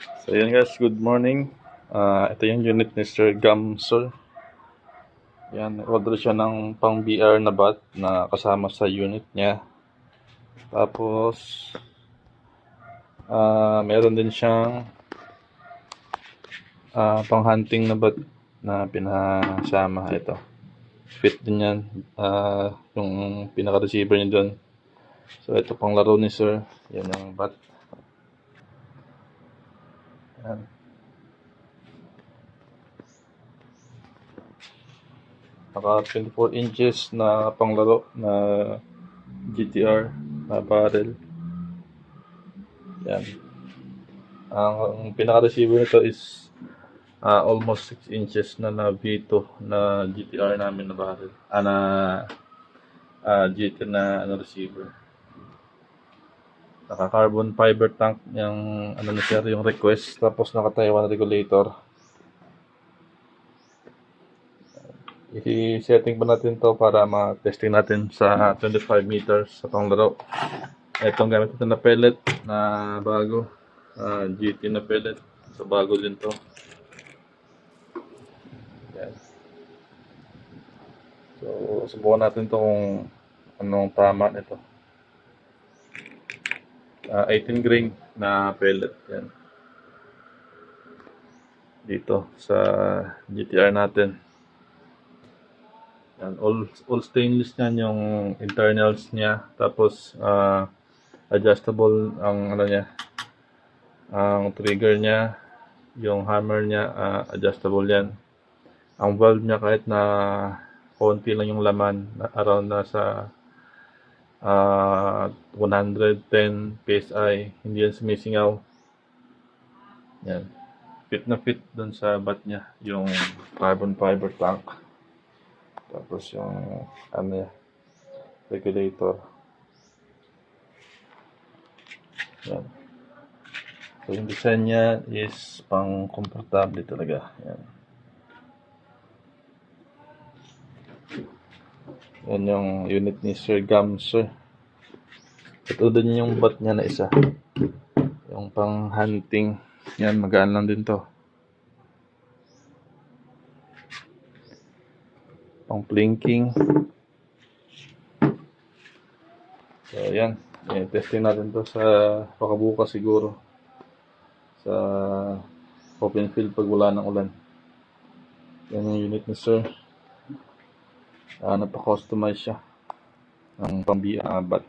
So yun guys, good morning. Ito yung unit ni Sir Gamsol. Yan, order siya ng pang BR na bat na kasama sa unit niya. Tapos, meron din siyang pang hunting na bat na pinasama. Ito, fit din yan. Yung pinaka-receiver niya doon. So ito pang laro ni Sir. Yan ang bat. Yan. Naka 24 inches na panglaro na GTR na barrel. Yan. Ang pinaka-receiver nito is almost 6 inches na V2 na GTR namin na barrel. GT na receiver. Naka-carbon fiber tank yung na sir, yung request. Tapos naka-Taiwan regulator. I-setting pa natin to para ma-testing natin sa 25 meters sa panglaro. Itong gamit natin na pellet na bago. GT na pellet. So bago din to. Yan. So subukan natin to kung anong tama nito. 18 grain na pellet. Yan. Dito sa GTR natin. Yan, all stainless niyan yung internals niya. Tapos adjustable ang niya. Ang trigger niya, yung hammer niya, adjustable yan. Ang valve niya kahit na konti lang yung laman, around nasa 110 PSI, hindi yan sumisingaw. Yan. Fit na fit dun sa bat niya, yung carbon fiber tank. Tapos yung regulator. Yan. So yung design niya is pang komportable talaga. Yan. Yan yung unit ni Sir Gamsol. Ito din yung bat niya na isa. Yung pang hunting. Yan, magaan lang din to. Pang plinking. So yan, testing natin to sa pakabukas siguro. Sa open field pag wala ng ulan. Yan yung unit ni Sir. Napa-customize siya ng pang-bat.